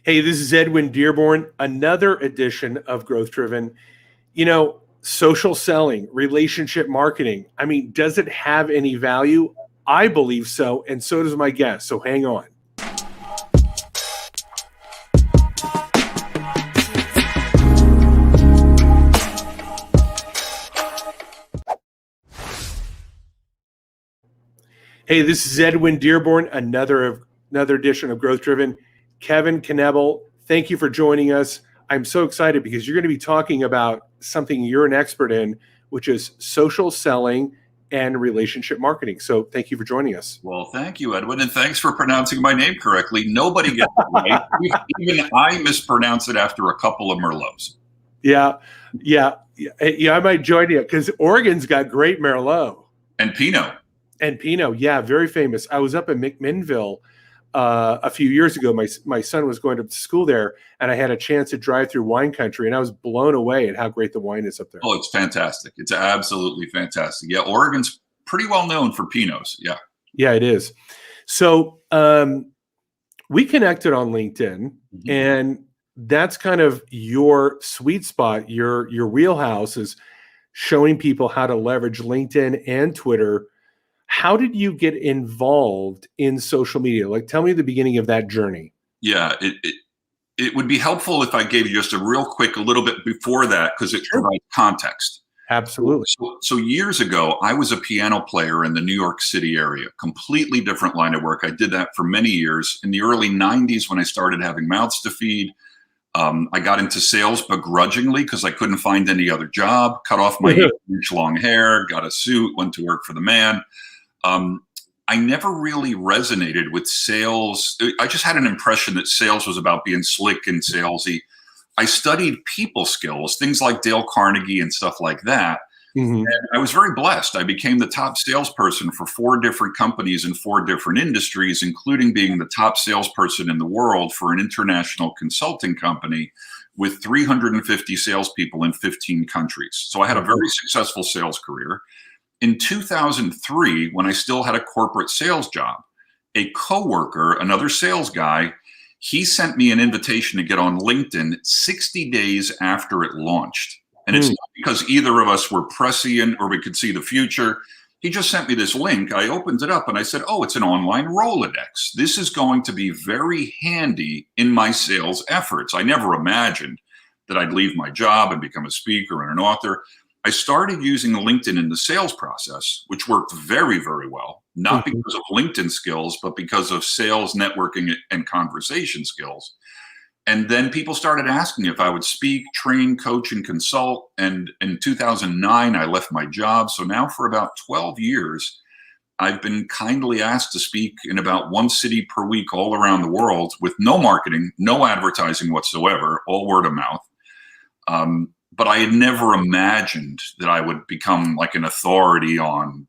Hey, this is Edwin Dearborn, another edition of Growth Driven. Social selling, relationship marketing. I mean, does it have any value? I believe so, and so does my guest. So hang on. Hey, this is Edwin Dearborn, another edition of Growth Driven. Kevin Knebl, thank you for joining us. I'm so excited because you're going to be talking about something you're an expert in, which is social selling and relationship marketing. So thank you for joining us. Well, thank you, Edwin, and thanks for pronouncing my name correctly. Nobody gets it right. Even I mispronounce it after a couple of Merlots. Yeah, I might join you because Oregon's got great Merlot. And Pinot. Yeah, very famous. I was up in McMinnville a few years ago. My son was going to school there, and I had a chance to drive through wine country, and I was blown away at how great the wine is up there. Oh, it's fantastic. It's absolutely fantastic. Yeah, Oregon's pretty well known for Pinots. Yeah, it is. So we connected on LinkedIn, and that's kind of your sweet spot. Your wheelhouse is showing people how to leverage LinkedIn and Twitter. How did you get involved in social media? Like, tell me the beginning of that journey. Yeah, it would be helpful if I gave you just a little bit before that, because it provides context. Absolutely. So years ago, I was a piano player in the New York City area, completely different line of work. I did that for many years. In the early 90s, when I started having mouths to feed, I got into sales begrudgingly because I couldn't find any other job, cut off my 8-inch long hair, got a suit, went to work for the man. I never really resonated with sales. I just had an impression that sales was about being slick and salesy. I studied people skills, things like Dale Carnegie and stuff like that. And I was very blessed. I became the top salesperson for 4 different companies in 4 different industries, including being the top salesperson in the world for an international consulting company with 350 salespeople in 15 countries. So I had a very successful sales career. In 2003, when I still had a corporate sales job, a coworker, another sales guy, he sent me an invitation to get on LinkedIn 60 days after it launched. And it's not because either of us were prescient or we could see the future. He just sent me this link. I opened it up and I said, oh, it's an online Rolodex. This is going to be very handy in my sales efforts. I never imagined that I'd leave my job and become a speaker and an author. I started using LinkedIn in the sales process, which worked very, very well, not because of LinkedIn skills, but because of sales, networking, and conversation skills. And then people started asking if I would speak, train, coach, and consult. And in 2009, I left my job. So now for about 12 years, I've been kindly asked to speak in about 1 city per week all around the world with no marketing, no advertising whatsoever, all word of mouth. But I had never imagined that I would become like an authority on,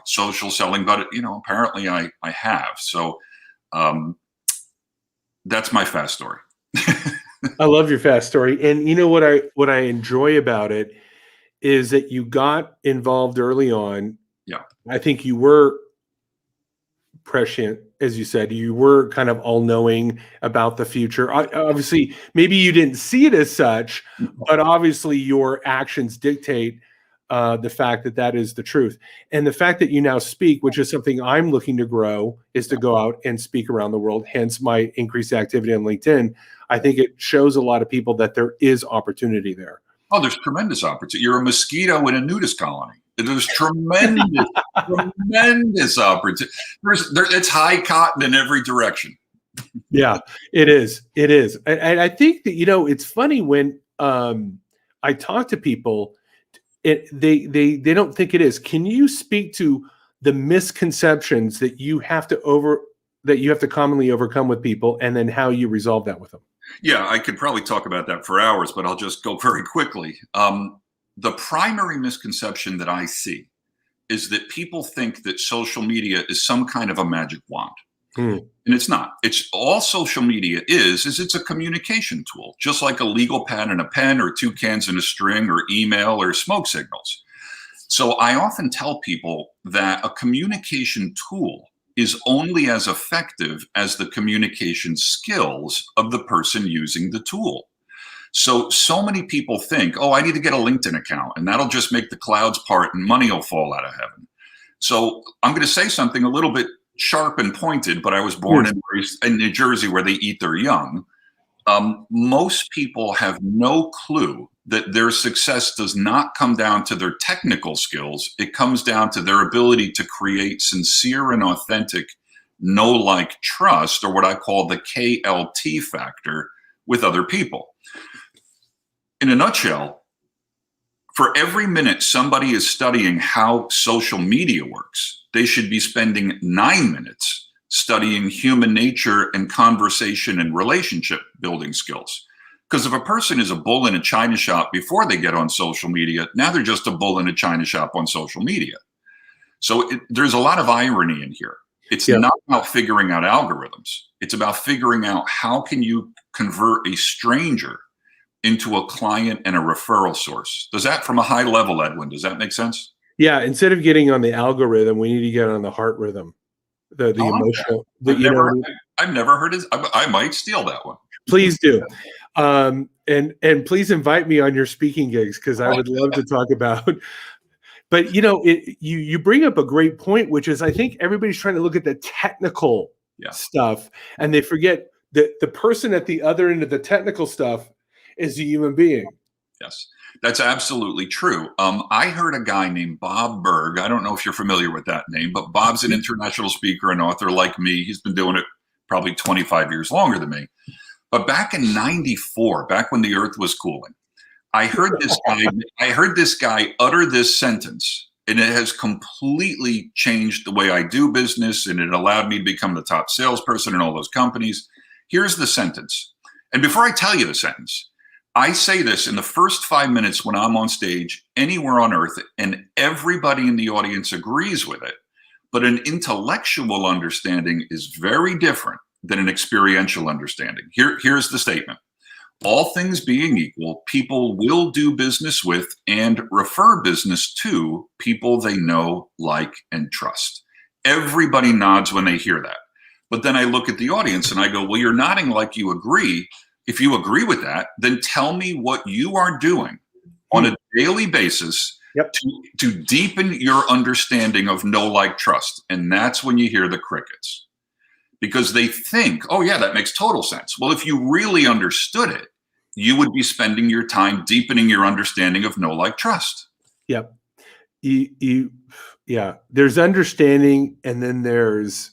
social selling. But, apparently I have. So that's my fast story. I love your fast story. And what I enjoy about it is that you got involved early on. Yeah. I think you were prescient, as you said. You were kind of all-knowing about the future. Obviously, maybe you didn't see it as such, but obviously your actions dictate the fact that is the truth. And the fact that you now speak, which is something I'm looking to grow, is to go out and speak around the world, hence my increased activity on LinkedIn. I think it shows a lot of people that there is opportunity there. Oh, there's tremendous opportunity. You're a mosquito in a nudist colony. There's tremendous, tremendous opportunity. It's high cotton in every direction. Yeah, it is. It is. And I think that, it's funny when I talk to people, they don't think it is. Can you speak to the misconceptions that you have to commonly overcome with people, and then how you resolve that with them? Yeah, I could probably talk about that for hours, but I'll just go very quickly. The primary misconception that I see is that people think that social media is some kind of a magic wand. And it's not. It's all social media is it's a communication tool, just like a legal pad and a pen, or 2 cans and a string, or email, or smoke signals. So I often tell people that a communication tool is only as effective as the communication skills of the person using the tool. So many people think, oh, I need to get a LinkedIn account and that'll just make the clouds part and money will fall out of heaven. So I'm going to say something a little bit sharp and pointed, but I was born and raised in New Jersey where they eat their young. Most people have no clue that their success does not come down to their technical skills. It comes down to their ability to create sincere and authentic know, like, trust, or what I call the KLT factor with other people. In a nutshell, for every minute somebody is studying how social media works, they should be spending 9 minutes studying human nature and conversation and relationship building skills. Because if a person is a bull in a china shop before they get on social media, now they're just a bull in a china shop on social media. So there's a lot of irony in here. It's not about figuring out algorithms. It's about figuring out how can you convert a stranger into a client and a referral source. Does that, from a high level, Edwin, does that make sense? Yeah. Instead of getting on the algorithm, we need to get on the heart rhythm, the emotional. I've never heard it. I might steal that one. Please do. And please invite me on your speaking gigs, because I would love to talk about. But you bring up a great point, which is I think everybody's trying to look at the technical stuff, and they forget that the person at the other end of the technical stuff is a human being. Yes, that's absolutely true. I heard a guy named Bob Berg. I don't know if you're familiar with that name, but Bob's an international speaker and author like me. He's been doing it probably 25 years longer than me. But back in '94, back when the earth was cooling, I heard this guy utter this sentence, and it has completely changed the way I do business, and it allowed me to become the top salesperson in all those companies. Here's the sentence. And before I tell you the sentence, I say this in the first 5 minutes when I'm on stage anywhere on earth, and everybody in the audience agrees with it. But an intellectual understanding is very different than an experiential understanding. Here's the statement. All things being equal, people will do business with and refer business to people they know, like, and trust. Everybody nods when they hear that. But then I look at the audience and I go, well, you're nodding like you agree. If you agree with that, then tell me what you are doing on a daily basis to deepen your understanding of know, like, trust. And that's when you hear the crickets. Because they think, oh yeah, that makes total sense. Well, if you really understood it, you would be spending your time deepening your understanding of know, like, trust. Yep. There's understanding, and then there's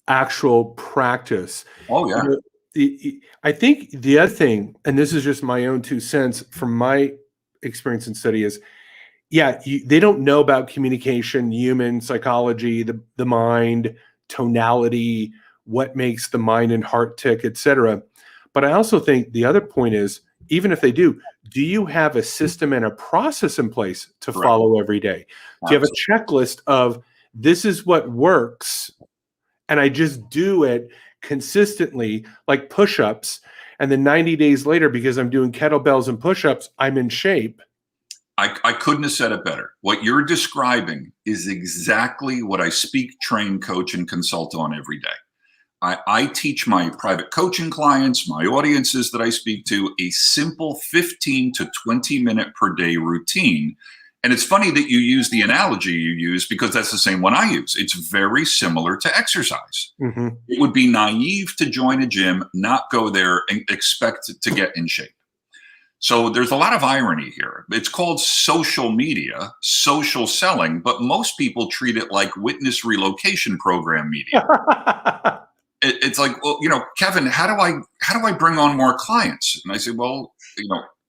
actual practice. Oh yeah. I think the other thing, and this is just my own 2 cents from my experience and study, is they don't know about communication, human psychology, the mind, tonality, what makes the mind and heart tick, etc. But I also think the other point is, even if they do you have a system and a process in place to follow every day? Do you have a checklist of this is what works, and I just do it consistently, like push-ups, and then 90 days later, because I'm doing kettlebells and push-ups, I'm in shape? I couldn't have said it better. What you're describing is exactly what I speak, train, coach, and consult on every day. I teach my private coaching clients, my audiences that I speak to, a simple 15 to 20 minute per day routine. And it's funny that you use the analogy you use, because that's the same one I use. It's very similar to exercise. Mm-hmm. It would be naive to join a gym, not go there, and expect to get in shape. So there's a lot of irony here. It's called social media, social selling, but most people treat it like witness relocation program media. It's like, well, Kevin, how do I bring on more clients? And I say, well,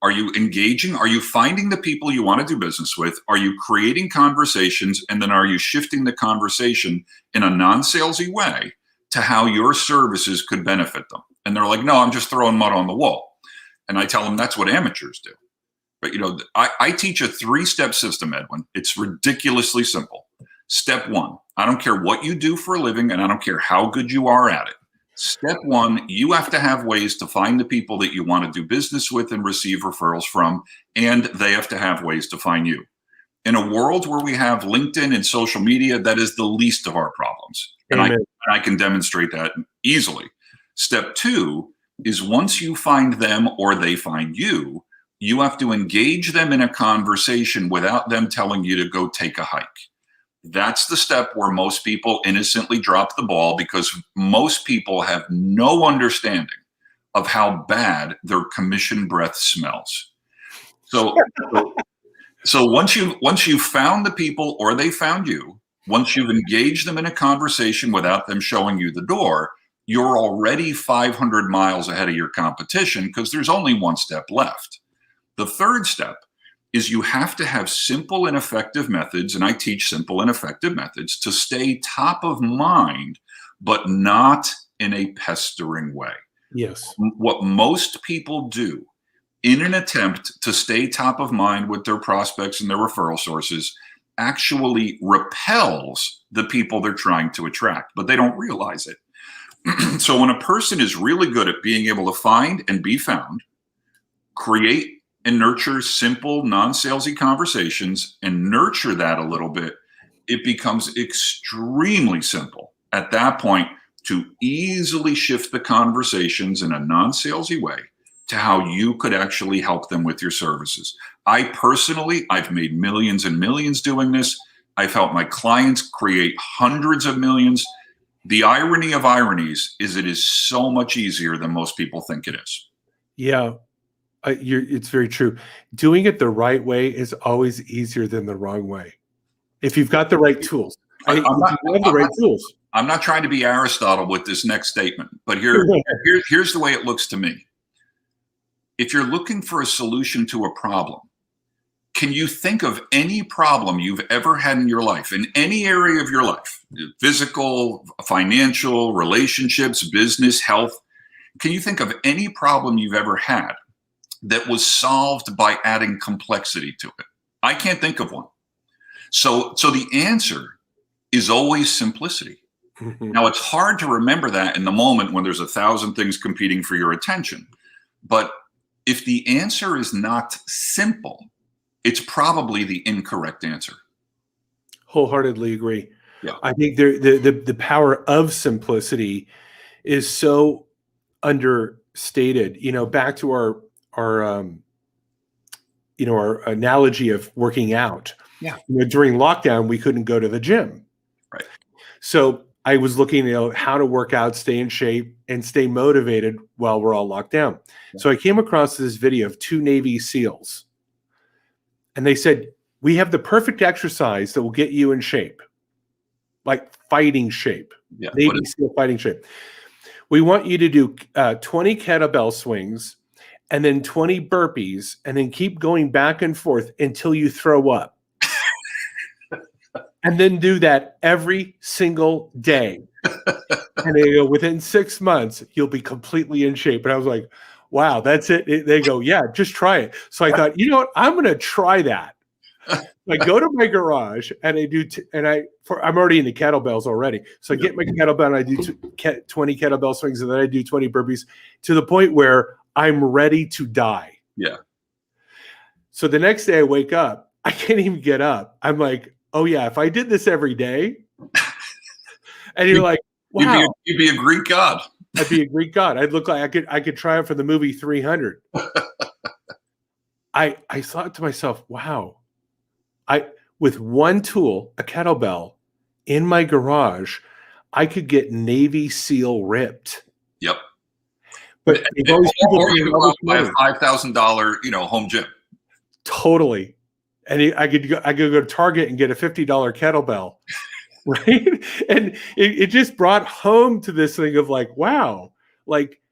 are you engaging? Are you finding the people you want to do business with? Are you creating conversations? And then are you shifting the conversation in a non-salesy way to how your services could benefit them? And they're like, no, I'm just throwing mud on the wall. And I tell them that's what amateurs do. But, I teach a 3-step system, Edwin. It's ridiculously simple. Step 1, I don't care what you do for a living, and I don't care how good you are at it. Step 1, you have to have ways to find the people that you want to do business with and receive referrals from, and they have to have ways to find you. In a world where we have LinkedIn and social media, that is the least of our problems. And I can demonstrate that easily. Step two is once you find them or they find you, you have to engage them in a conversation without them telling you to go take a hike. That's the step where most people innocently drop the ball, because most people have no understanding of how bad their commission breath smells. So once you've found the people or they found you, once you've engaged them in a conversation without them showing you the door, you're already 500 miles ahead of your competition, because there's only one step left. The third step is you have to have simple and effective methods, and I teach simple and effective methods to stay top of mind, but not in a pestering way. Yes. What most people do in an attempt to stay top of mind with their prospects and their referral sources actually repels the people they're trying to attract, but they don't realize it. So when a person is really good at being able to find and be found, create and nurture simple, non-salesy conversations and nurture that a little bit, it becomes extremely simple at that point to easily shift the conversations in a non-salesy way to how you could actually help them with your services. I've made millions and millions doing this. I've helped my clients create hundreds of millions. The irony of ironies is it is so much easier than most people think it is. Yeah, it's very true. Doing it the right way is always easier than the wrong way. If you've got the right tools. I'm not trying to be Aristotle with this next statement, but here's the way it looks to me. If you're looking for a solution to a problem, can you think of any problem you've ever had in your life, in any area of your life, physical, financial, relationships, business, health? Can you think of any problem you've ever had that was solved by adding complexity to it? I can't think of one. So the answer is always simplicity. Mm-hmm. Now, it's hard to remember that in the moment when there's 1,000 things competing for your attention. But if the answer is not simple, it's probably the incorrect answer. Wholeheartedly agree. Yeah. I think the power of simplicity is so understated. Back to our analogy of working out. Yeah. During lockdown, we couldn't go to the gym. Right. So I was looking at how to work out, stay in shape, and stay motivated while we're all locked down. Yeah. So I came across this video of 2 Navy SEALs. And they said, we have the perfect exercise that will get you in shape, like fighting shape, yeah, Navy SEAL fighting shape. We want you to do 20 kettlebell swings and then 20 burpees and then keep going back and forth until you throw up. And then do that every single day. And they go, within 6 months, you'll be completely in shape. And I was like, wow, that's it. They go, yeah, just try it. So I thought, you know what? I'm going to try that. I go to my garage and I do, I'm already into kettlebells already. So I get my kettlebell and I do 20 kettlebell swings and then I do 20 burpees to the point where I'm ready to die. Yeah. So the next day I wake up, I can't even get up. I'm like, oh yeah, if I did this every day, and you're like, wow. You'd be a Greek god. I'd be a Greek god. I'd look like I could try out for the movie 300. I thought to myself, wow, with one tool, a kettlebell, in my garage, I could get Navy SEAL ripped. Yep. But or you could buy a $5,000, home gym. Totally. And I could go to Target and get a $50 kettlebell. Right. And it just brought home to this thing of like, wow, like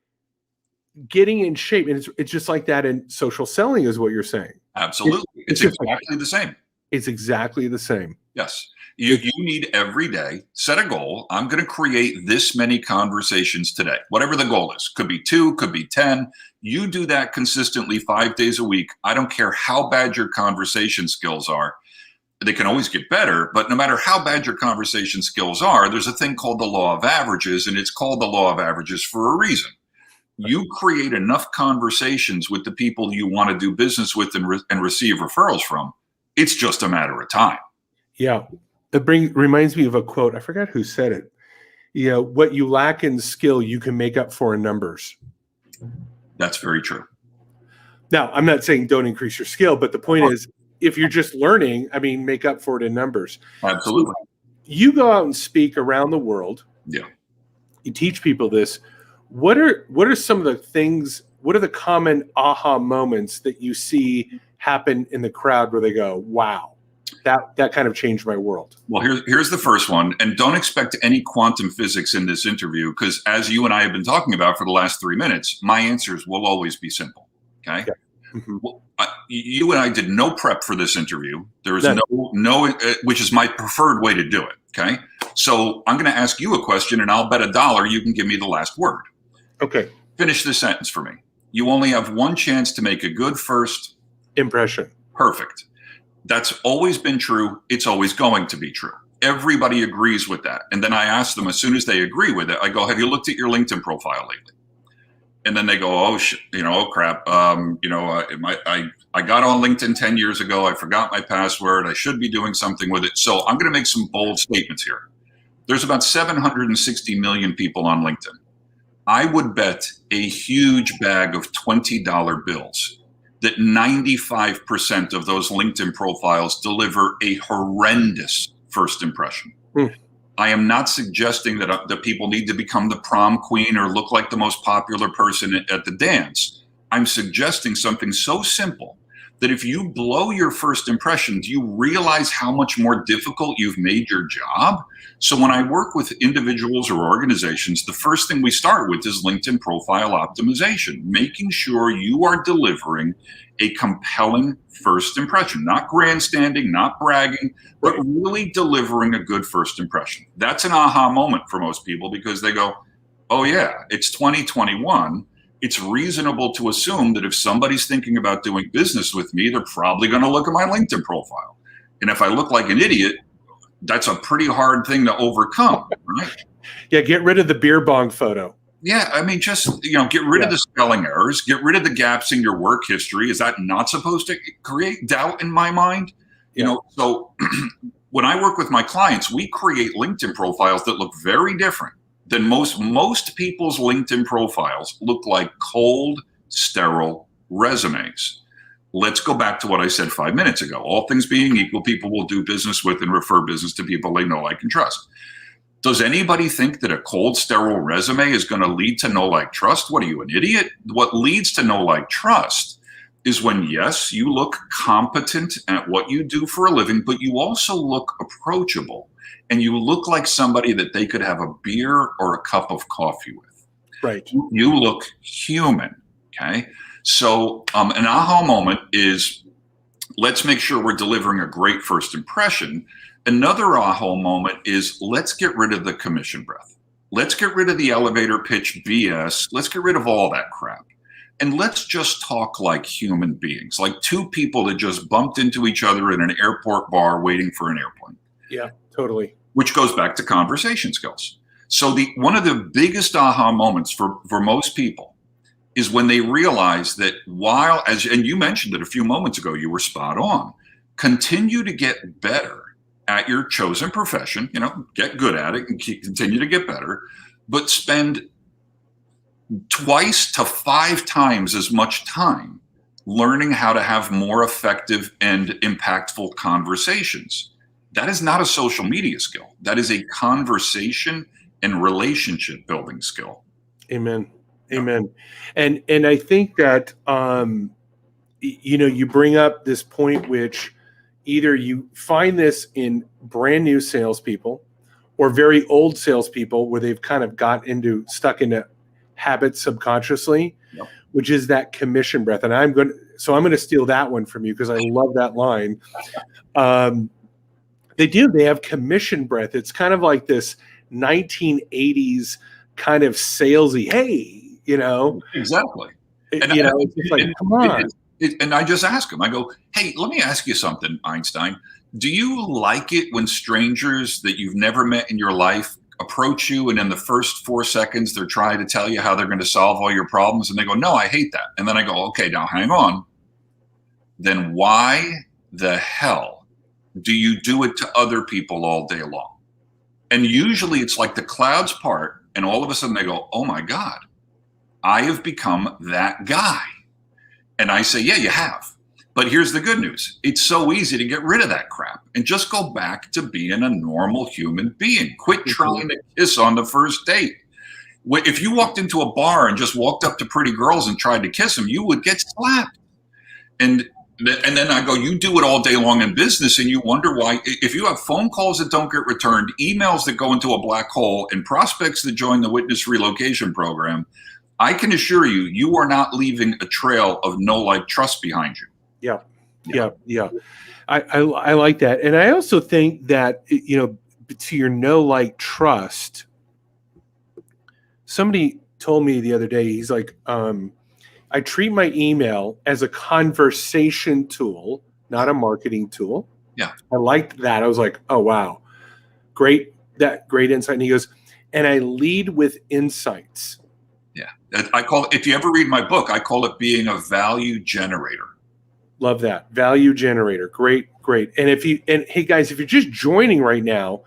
getting in shape. And it's just like that in social selling is what you're saying. Absolutely. It's exactly the same. It's exactly the same. Yes. You need every day, set a goal. I'm going to create this many conversations today, whatever the goal is. Could be 2, could be 10. You do that consistently 5 days a week. I don't care how bad your conversation skills are. They can always get better, but no matter how bad your conversation skills are, there's a thing called the law of averages, and it's called the law of averages for a reason. You create enough conversations with the people you want to do business with and receive referrals from, It's just a matter of time. Yeah. It reminds me of a quote. I forgot who said it. What you lack in skill, you can make up for in numbers. That's very true. Now, I'm not saying don't increase your skill, but the point is, if you're just learning, make up for it in numbers. Absolutely. So you go out and speak around the world. Yeah. You teach people this. What are some of the things, what are the common aha moments that you see happen in the crowd where they go, wow, that kind of changed my world? Well, here's the first one. And don't expect any quantum physics in this interview, because as you and I have been talking about for the last 3 minutes, my answers will always be simple. Okay. Yeah. Mm-hmm. Well, you and I did no prep for this interview. There is no, which is my preferred way to do it. Okay. So I'm going to ask you a question and I'll bet $1 you can give me the last word. Okay. Finish the sentence for me. You only have one chance to make a good first impression. Perfect. That's always been true. It's always going to be true. Everybody agrees with that. And then I ask them, as soon as they agree with it, I go, have you looked at your LinkedIn profile lately? And then they go, oh, oh crap. I got on LinkedIn 10 years ago. I forgot my password. I should be doing something with it. So I'm going to make some bold statements here. There's about 760 million people on LinkedIn. I would bet a huge bag of $20 bills that 95% of those LinkedIn profiles deliver a horrendous first impression. I am not suggesting that people need to become the prom queen or look like the most popular person at the dance. I'm suggesting something so simple that if you blow your first impression, do you realize how much more difficult you've made your job? So when I work with individuals or organizations, the first thing we start with is LinkedIn profile optimization, making sure you are delivering a compelling first impression, not grandstanding, not bragging, but really delivering a good first impression. That's an aha moment for most people, because they go, oh yeah, it's 2021. It's reasonable to assume that if somebody's thinking about doing business with me, they're probably going to look at my LinkedIn profile. And if I look like an idiot, that's a pretty hard thing to overcome, right? Yeah, get rid of the beer bong photo. Yeah, just get rid of the spelling errors, get rid of the gaps in your work history. Is that not supposed to create doubt in my mind? So when I work with my clients, we create LinkedIn profiles that look very different than most people's LinkedIn profiles look like cold, sterile resumes. Let's go back to what I said 5 minutes ago. All things being equal, people will do business with and refer business to people they know, like, and trust. Does anybody think that a cold, sterile resume is going to lead to know, like, trust? What are you, an idiot? What leads to know, like, trust is when, yes, you look competent at what you do for a living, but you also look approachable and you look like somebody that they could have a beer or a cup of coffee with. Right. You look human. Okay. So an aha moment is, let's make sure we're delivering a great first impression. Another aha moment is, let's get rid of the commission breath. Let's get rid of the elevator pitch BS. Let's get rid of all that crap. And let's just talk like human beings, like two people that just bumped into each other in an airport bar waiting for an airplane. Yeah, totally. Which goes back to conversation skills. So one of the biggest aha moments for most people is when they realize that and you mentioned it a few moments ago, you were spot on, continue to get better at your chosen profession, get good at it and continue to get better, but spend 2 to 5 times as much time learning how to have more effective and impactful conversations. That is not a social media skill. That is a conversation and relationship building skill. Amen. Amen. And I think that, you bring up this point, which either you find this in brand new salespeople or very old salespeople where they've kind of stuck into habits subconsciously, which is that commission breath. And I'm going to steal that one from you because I love that line. They have commission breath. It's kind of like this 1980s kind of salesy, hey, Exactly. It's just like, come on. And I just ask them, I go, hey, let me ask you something, Einstein. Do you like it when strangers that you've never met in your life approach you and in the first 4 seconds, they're trying to tell you how they're going to solve all your problems? And they go, no, I hate that. And then I go, okay, now hang on. Then why the hell do you do it to other people all day long? And usually it's like the clouds part, and all of a sudden they go, oh my God, I have become that guy. And I say, yeah, you have. But here's the good news. It's so easy to get rid of that crap and just go back to being a normal human being. Quit trying to kiss on the first date. If you walked into a bar and just walked up to pretty girls and tried to kiss them, you would get slapped. And then I go, you do it all day long in business, and you wonder why. If you have phone calls that don't get returned, emails that go into a black hole, and prospects that join the witness relocation program, I can assure you, you are not leaving a trail of no like trust behind you. Yeah. I like that. And I also think that, to your know, like, trust, somebody told me the other day, he's like, I treat my email as a conversation tool, not a marketing tool. Yeah. I liked that. I was like, oh, wow. Great insight. And he goes, and I lead with insights. Yeah. I call it, if you ever read my book, I call it being a value generator. Love that. Value generator. Great. And hey guys, if you're just joining right now,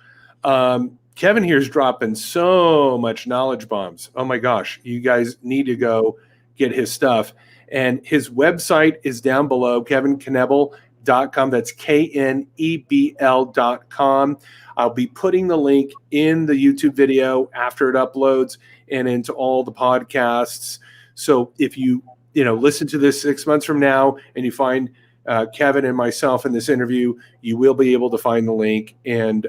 Kevin here is dropping so much knowledge bombs. Oh my gosh. You guys need to go get his stuff. And his website is down below, kevinknebl.com. That's KNEBL.com. I'll be putting the link in the YouTube video after it uploads and into all the podcasts. So if you listen to this 6 months from now and you find Kevin and myself in this interview, you will be able to find the link and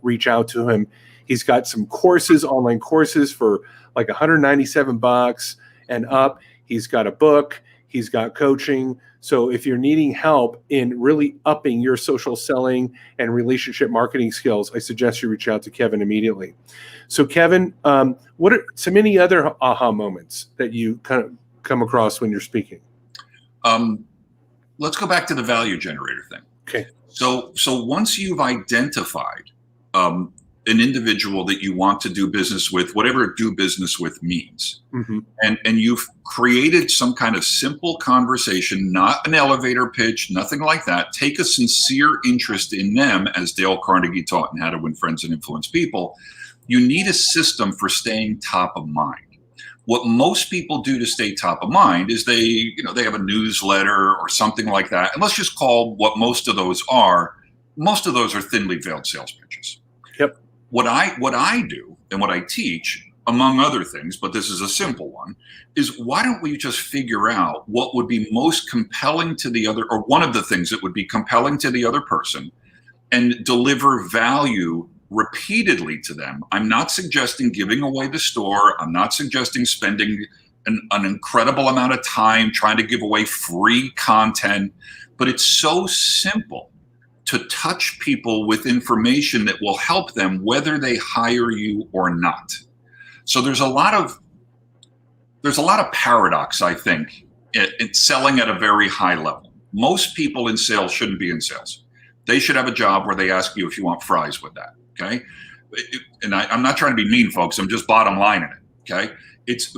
reach out to him. He's got some courses, online courses for like $197 and up. He's got a book. He's got coaching. So if you're needing help in really upping your social selling and relationship marketing skills, I suggest you reach out to Kevin immediately. So Kevin, what are so many other aha moments that you kind of come across when you're speaking? Let's go back to the value generator thing. Okay. So once you've identified an individual that you want to do business with, whatever do business with means, mm-hmm. and you've created some kind of simple conversation, not an elevator pitch, nothing like that. Take a sincere interest in them, as Dale Carnegie taught in How to Win Friends and Influence People. You need a system for staying top of mind. What most people do to stay top of mind is they have a newsletter or something like that. And let's just call what most of those are thinly veiled sales pitches. Yep. What I do and what I teach, among other things, but this is a simple one, is why don't we just figure out what would be most compelling to the other, or one of the things that would be compelling to the other person, and deliver value repeatedly to them. I'm not suggesting giving away the store. I'm not suggesting spending an incredible amount of time trying to give away free content, but it's so simple to touch people with information that will help them whether they hire you or not. So there's a lot of paradox, I think, in selling at a very high level. Most people in sales shouldn't be in sales. They should have a job where they ask you if you want fries with that. Okay. And I'm not trying to be mean, folks. I'm just bottom lining it. Okay.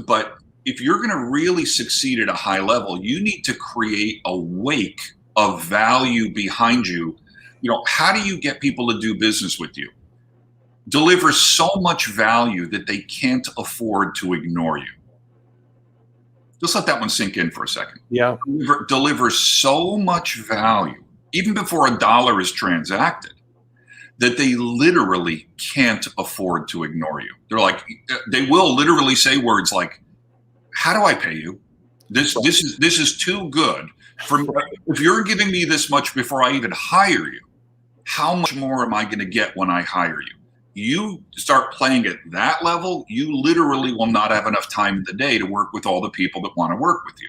But if you're going to really succeed at a high level, you need to create a wake of value behind you. How do you get people to do business with you? Deliver so much value that they can't afford to ignore you. Just let that one sink in for a second. Yeah. Deliver so much value, even before a dollar is transacted, that they literally can't afford to ignore you. They will literally say words like, how do I pay you? This is too good. If you're giving me this much before I even hire you, how much more am I going to get when I hire you? You start playing at that level, you literally will not have enough time in the day to work with all the people that want to work with you.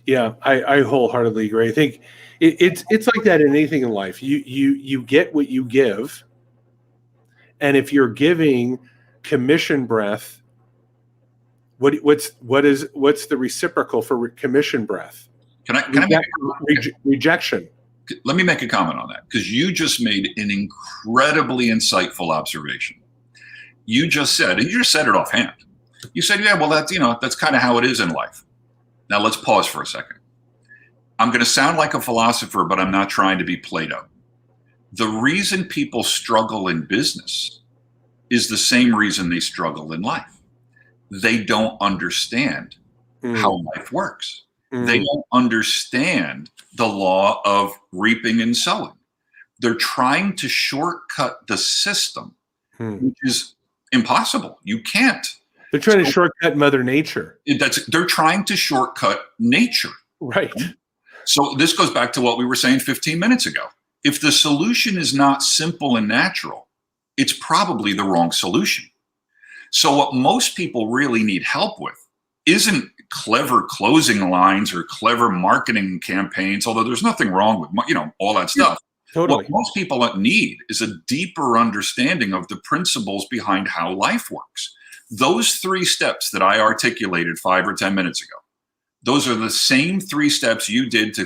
Yeah, I wholeheartedly agree. I think it's like that in anything in life. You get what you give, and if you're giving commission breath, what's the reciprocal for commission breath? Can I make rejection? Let me make a comment on that, because you just made an incredibly insightful observation. You just said it offhand. You said, yeah, well, that's kind of how it is in life. Now let's pause for a second. I'm going to sound like a philosopher, but I'm not trying to be Plato. The reason people struggle in business is the same reason they struggle in life. They don't understand how Mm, life works. They mm, don't understand the law of reaping and sowing. They're trying to shortcut the system, mm. which is impossible. You can't. They're trying to So shortcut Mother Nature. they're trying to shortcut nature. Right. So this goes back to what we were saying 15 minutes ago. If the solution is not simple and natural, it's probably the wrong solution. So what most people really need help with isn't clever closing lines or clever marketing campaigns, although there's nothing wrong with, all that Yeah, stuff. What totally. most people need is a deeper understanding of the principles behind how life works. Those 3 steps that I articulated 5 or 10 minutes ago, those are the same 3 steps you did to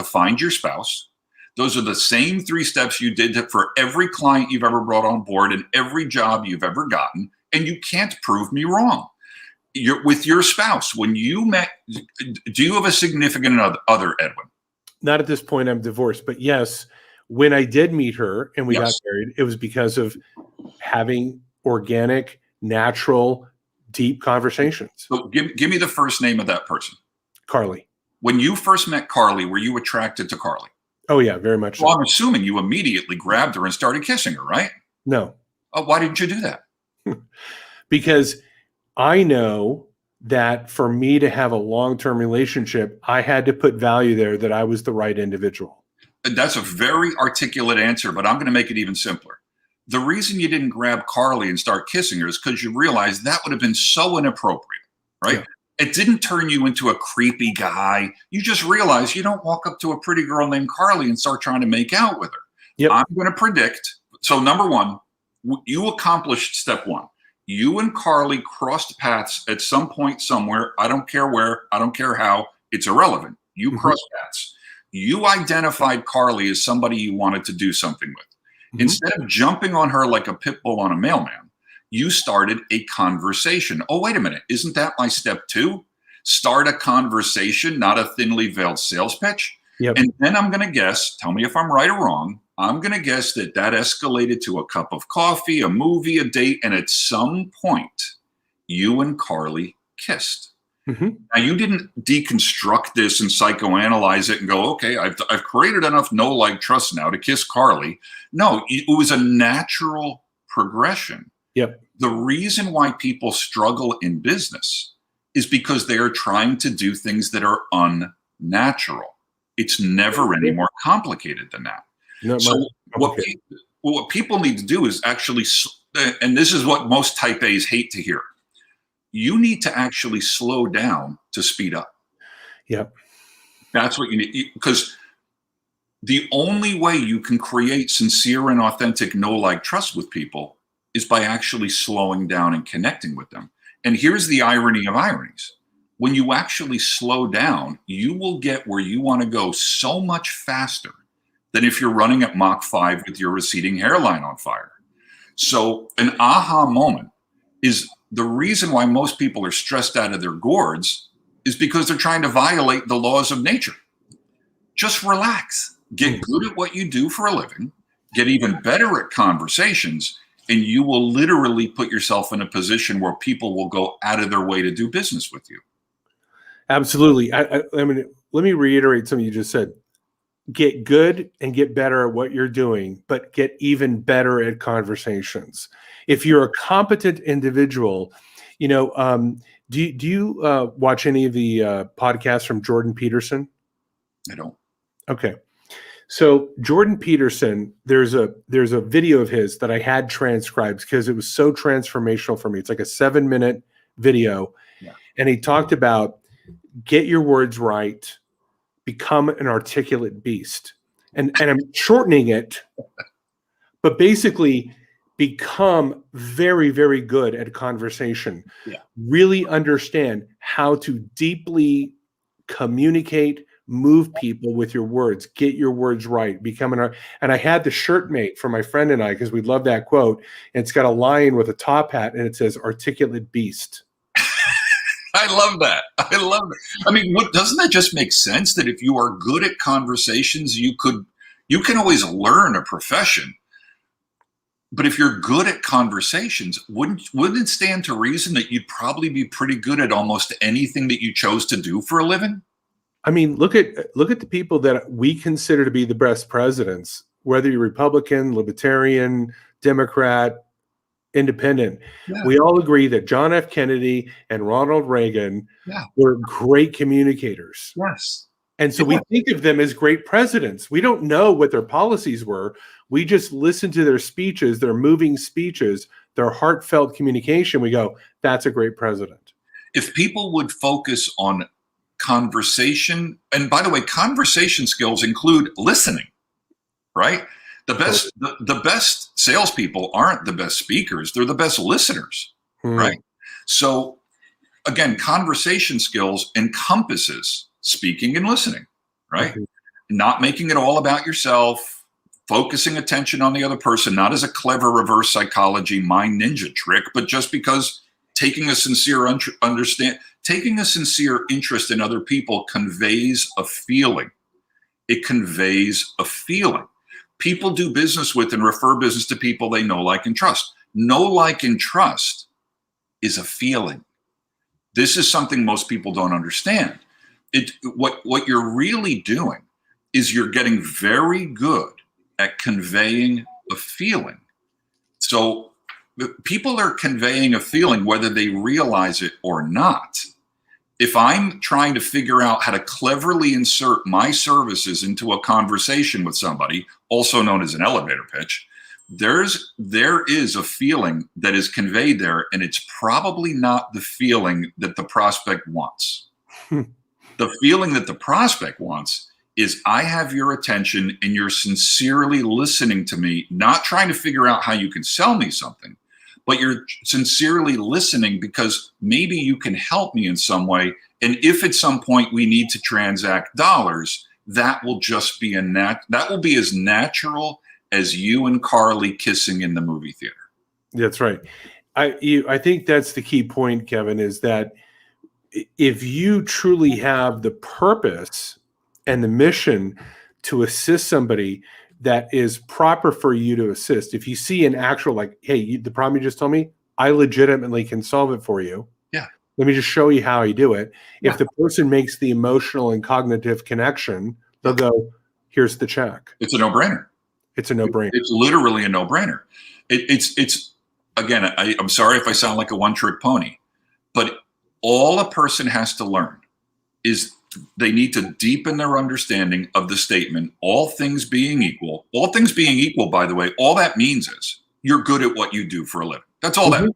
find your spouse. Those are the same 3 steps you did for every client you've ever brought on board and every job you've ever gotten. And you can't prove me wrong. With your spouse, when you met, do you have a significant other, Edwin? Not at this point, I'm divorced, but yes, when I did meet her and we got Yes. married, it was because of having organic, natural, deep conversations. So give me the first name of that person. Carly. When you first met Carly, were you attracted to Carly? Oh yeah, very much Well, so. I'm assuming you immediately grabbed her and started kissing her, right? No, Why didn't you do that? because I know that for me to have a long-term relationship, I had to put value there that I was the right individual. That's a very articulate answer, but I'm going to make it even simpler. The reason you didn't grab Carly and start kissing her is because you realized that would have been so inappropriate, right? Yeah. It didn't turn you into a creepy guy. You just realized you don't walk up to a pretty girl named Carly and start trying to make out with her. Yep. I'm going to predict. So, number one, you accomplished step 1. You and Carly crossed paths at some point somewhere. I don't care where. I don't care how. It's irrelevant. You crossed paths. You identified Carly as somebody you wanted to do something with. Mhm. Instead of jumping on her like a pit bull on a mailman, you started a conversation. Oh, wait a minute. Isn't that my step 2? Start a conversation, not a thinly veiled sales pitch. Yep. And then I'm going to guess, tell me if I'm right or wrong, I'm going to guess that escalated to a cup of coffee, a movie, a date, and at some point, you and Carly kissed. Mhm. Now, you didn't deconstruct this and psychoanalyze it and go, okay, I've created enough know, like, trust now to kiss Carly. No, it was a natural progression. Yep. The reason why people struggle in business is because they are trying to do things that are unnatural. It's never any more complicated than that. Not So much complicated. what people need to do is actually, and this is what most type A's hate to hear, you need to actually slow down to speed up. Yep. That's what you need, because the only way you can create sincere and authentic know, like, trust with people is by actually slowing down and connecting with them. And here's the irony of ironies. When you actually slow down, you will get where you want to go so much faster than if you're running at Mach 5 with your receding hairline on fire. So an aha moment is the reason why most people are stressed out of their gourds is because they're trying to violate the laws of nature. Just relax. Get good at what you do for a living. Get even better at conversations, and you will literally put yourself in a position where people will go out of their way to do business with you. Absolutely. I mean, let me reiterate something you just said. Get good and get better at what you're doing, but get even better at conversations. If you're a competent individual, do you watch any of the podcasts from Jordan Peterson? I don't. Okay. So Jordan Peterson, there's a video of his that I had transcribed because it was so transformational for me. It's like a 7-minute video. Yeah. And he talked about get your words right, become an articulate beast. And I'm shortening it, but basically become very, very good at conversation. Yeah. Really understand how to deeply communicate, move people with your words, get your words right, become an art. And I had the shirt made for my friend and I because we love that quote. And it's got a lion with a top hat and it says articulate beast. I love that. I love it. I mean, doesn't that just make sense that if you are good at conversations, you can always learn a profession. But if you're good at conversations, wouldn't it stand to reason that you'd probably be pretty good at almost anything that you chose to do for a living? I mean, look at the people that we consider to be the best presidents, whether you're Republican, Libertarian, Democrat, Independent. Yeah, We all agree that John F. Kennedy and Ronald Reagan yeah, were great communicators. yes. And so we Yeah. think of them as great presidents. We don't know what their policies were. We just listen to their speeches, their moving speeches, their heartfelt communication. We go, that's a great president. If people would focus on conversation, and by the way, conversation skills include listening, right? The best salespeople aren't the best speakers; they're the best listeners, right? So again, conversation skills encompasses speaking and listening, right? Not making it all about yourself, focusing attention on the other person, not as a clever reverse psychology mind ninja trick, but just because taking a sincere interest in other people conveys a feeling. It conveys a feeling. People do business with and refer business to people they know, like, and trust. Know, like, and trust is a feeling. This is something most people don't understand. What you're really doing is you're getting very good at conveying a feeling. So people are conveying a feeling whether they realize it or not. If I'm trying to figure out how to cleverly insert my services into a conversation with somebody, also known as an elevator pitch, there is a feeling that is conveyed there, and it's probably not the feeling that the prospect wants. The feeling that the prospect wants is, I have your attention and you're sincerely listening to me, not trying to figure out how you can sell me something, but you're sincerely listening because maybe you can help me in some way. And if at some point we need to transact dollars, that will just be that will be as natural as you and Carly kissing in the movie theater. That's right. I think that's the key point, Kevin, is that if you truly have the purpose and the mission to assist somebody that is proper for you to assist, if you see an actual, like, hey, the problem you just told me, I legitimately can solve it for you. Yeah. Let me just show you how I do it. Yeah. If the person makes the emotional and cognitive connection, they'll go, here's the check. It's a no-brainer. It's a no-brainer. It's literally a no-brainer. It's again, I'm sorry if I sound like a one-trick pony, but all a person has to learn is they need to deepen their understanding of the statement, all things being equal. All things being equal, by the way, all that means is you're good at what you do for a living. That's all that.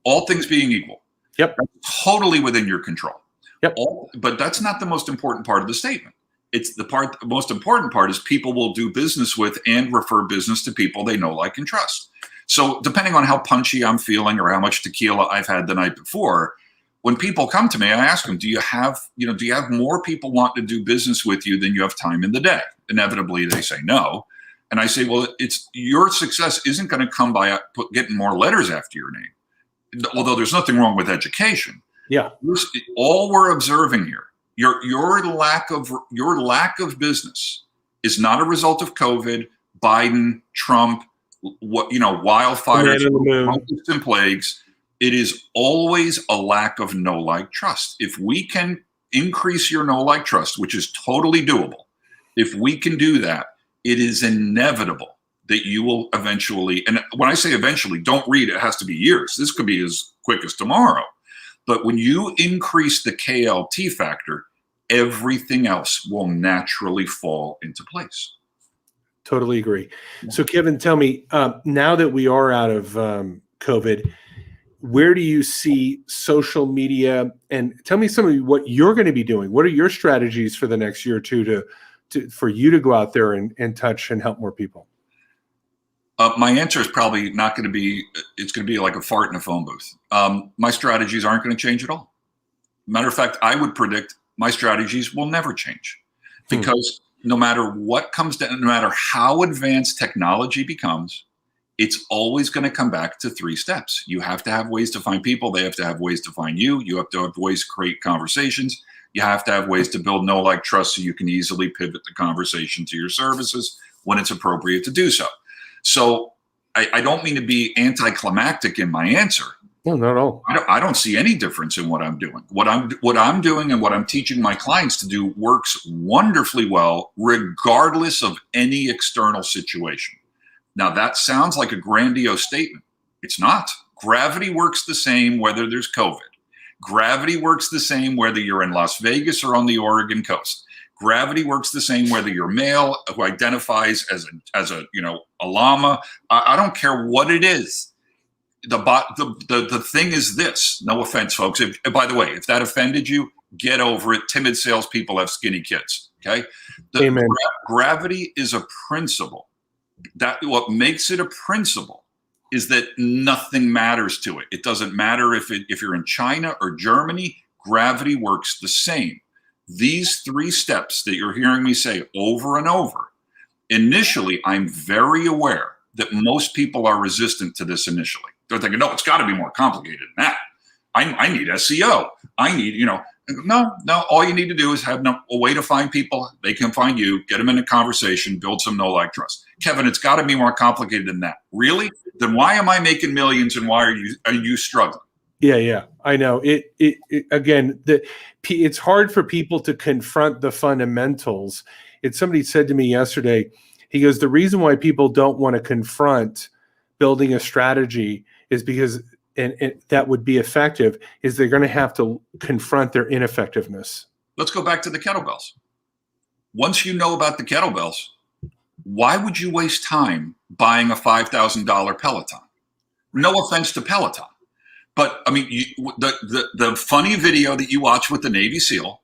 All things being equal. Yep. That's totally within your control. Yep. But that's not the most important part of the statement. It's the most important part is people will do business with and refer business to people they know, like, and trust. So depending on how punchy I'm feeling or how much tequila I've had the night before, when people come to me, I ask them, do you have more people want to do business with you than you have time in the day? Inevitably, they say no. And I say, well, it's your success isn't going to come by getting more letters after your name. Although there's nothing wrong with education. Yeah. All we're observing here, your lack of business is not a result of COVID, Biden, Trump, wildfires, locusts and plagues. It is always a lack of know, like, trust. If we can increase your know, like, trust, which is totally doable, if we can do that, it is inevitable that you will eventually, and when I say eventually, don't read it has to be years. This could be as quick as tomorrow. But when you increase the KLT factor, everything else will naturally fall into place. Totally agree. So, Kevin, tell me, now that we are out of COVID, where do you see social media? And tell me some of what you're going to be doing. What are your strategies for the next year or two for you to go out there and touch and help more people? My answer is probably not going to be, it's going to be like a fart in a phone booth. My strategies aren't going to change at all. Matter of fact, I would predict my strategies will never change because no matter what comes down, no matter how advanced technology becomes, it's always going to come back to 3 steps. You have to have ways to find people. They have to have ways to find you. You have to have ways to create conversations. You have to have ways to build know, like, trust, so you can easily pivot the conversation to your services when it's appropriate to do so. So I don't mean to be anticlimactic in my answer. No, not at all. I don't see any difference in what I'm doing. What I'm doing and what I'm teaching my clients to do works wonderfully well, regardless of any external situation. Now, that sounds like a grandiose statement. It's not. Gravity works the same whether there's COVID. Gravity works the same whether you're in Las Vegas or on the Oregon coast. Gravity works the same whether you're male who identifies as a llama. I don't care what it is. The thing is this. No offense, folks. By the way, if that offended you, get over it. Timid salespeople have skinny kids. Okay. Amen. Gravity is a principle. That what makes it a principle is that nothing matters to it. It doesn't matter if you're in China or Germany. Gravity works the same. These 3 steps that you're hearing me say over and over. Initially, I'm very aware that most people are resistant to this initially. They're thinking, no, it's got to be more complicated than that. I need SEO. I need, no, all you need to do is have a way to find people. They can find you, get them in a conversation, build some know, like, trust. Kevin, it's got to be more complicated than that. Really? Then why am I making millions and why are you struggling? Yeah, I know. Again, it's hard for people to confront the fundamentals. Somebody said to me yesterday, he goes, the reason why people don't want to confront building a strategy is because, and that would be effective, is they're going to have to confront their ineffectiveness. Let's go back to the kettlebells. Once you know about the kettlebells, why would you waste time buying a $5,000 Peloton? No offense to Peloton. But I mean, the funny video that you watch with the Navy SEAL,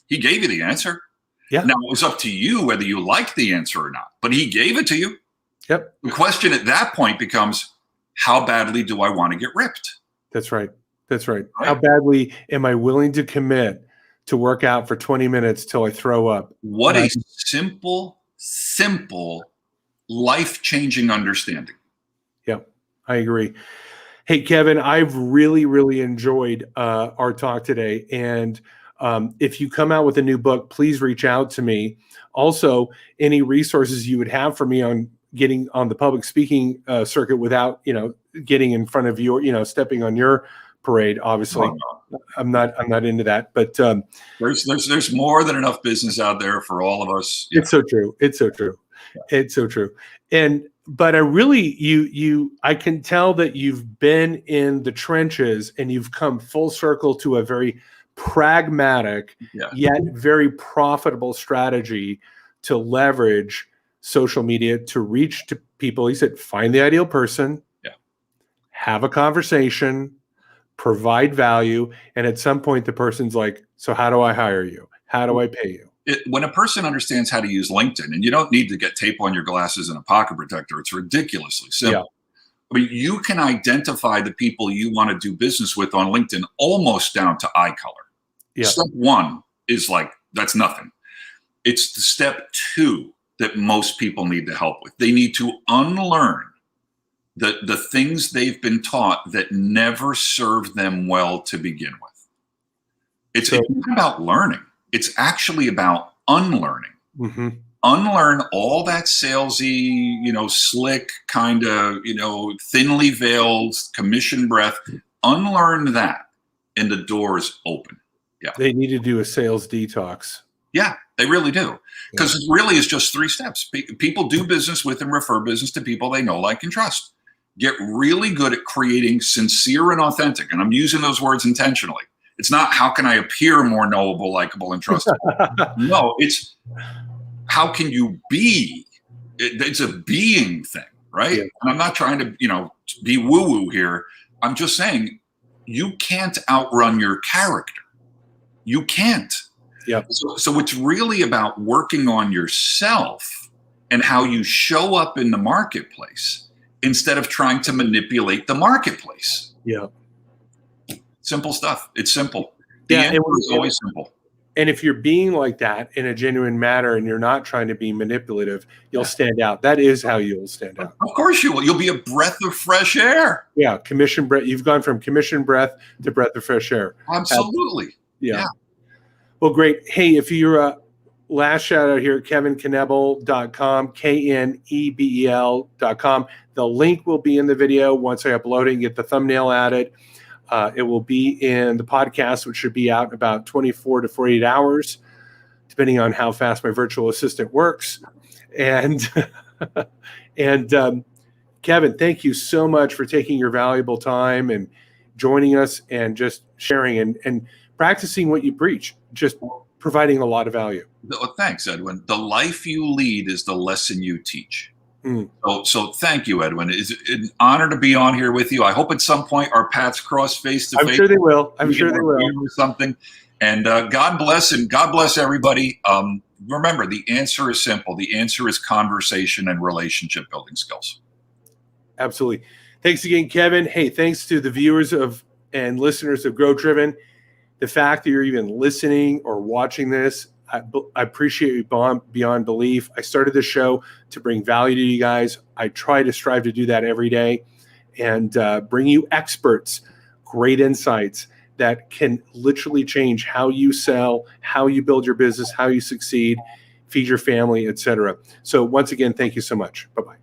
he gave you the answer. Yeah. Now it was up to you whether you liked the answer or not, but he gave it to you. Yep. The question at that point becomes, how badly do I want to get ripped? That's right. How badly am I willing to commit to work out for 20 minutes till I throw up? What a simple, life-changing understanding. Yeah, I agree. Hey, Kevin, I've really, really enjoyed our talk today. And if you come out with a new book, please reach out to me. Also, any resources you would have for me on getting on the public speaking circuit without, getting in front of your, stepping on your parade. Obviously, I'm not into that. But there's more than enough business out there for all of us. Yeah. It's so true. Yeah. It's so true. But I really, I can tell that you've been in the trenches and you've come full circle to a very pragmatic, yet very profitable strategy to leverage social media to reach to people. He said, find the ideal person, have a conversation, provide value. And at some point the person's like, so how do I hire you? How do I pay you? When a person understands how to use LinkedIn, and you don't need to get tape on your glasses and a pocket protector, it's ridiculously simple. Yeah. I mean, you can identify the people you want to do business with on LinkedIn almost down to eye color. Yeah. Step 1 is like, that's nothing. It's the step 2 that most people need the help with. They need to unlearn the things they've been taught that never served them well to begin with. It's not about learning. It's actually about unlearning. Mm-hmm. Unlearn all that salesy, slick kind of, thinly veiled commission breath. Unlearn that, and the door is open. Yeah, they need to do a sales detox. Yeah, they really do, because it really is just 3 steps. People do business with and refer business to people they know, like, and trust. Get really good at creating sincere and authentic, and I'm using those words intentionally. It's not how can I appear more knowable, likable, and trustable. No, it's how can you be? It's a being thing, right? Yeah. And I'm not trying to, be woo-woo here. I'm just saying you can't outrun your character. You can't. Yeah. So it's really about working on yourself and how you show up in the marketplace instead of trying to manipulate the marketplace. Yeah. Simple stuff. It's simple. The answer is always simple. And if you're being like that in a genuine manner and you're not trying to be manipulative, you'll stand out. That is how you'll stand out. Of course you will. You'll be a breath of fresh air. Yeah, commission breath. You've gone from commission breath to breath of fresh air. Absolutely. Yeah. Well, great. Hey, if you're last shout out here, kevinknebel.com, KNEBEL.com. The link will be in the video once I upload it and get the thumbnail added. It will be in the podcast, which should be out in about 24 to 48 hours, depending on how fast my virtual assistant works. And Kevin, thank you so much for taking your valuable time and joining us and just sharing and practicing what you preach, just providing a lot of value. Thanks, Edwin. The life you lead is the lesson you teach. So thank you, Edwin. It's an honor to be on here with you. I hope at some point our paths cross face to face. I'm sure they will. I'm sure they will. Or something. And God bless, and God bless everybody. Remember, the answer is simple. The answer is conversation and relationship building skills. Absolutely. Thanks again, Kevin. Hey, thanks to the viewers and listeners of Grow Driven. The fact that you're even listening or watching this, I appreciate you beyond belief. I started this show to bring value to you guys. I try to strive to do that every day and bring you experts, great insights that can literally change how you sell, how you build your business, how you succeed, feed your family, etc. So once again, thank you so much. Bye-bye.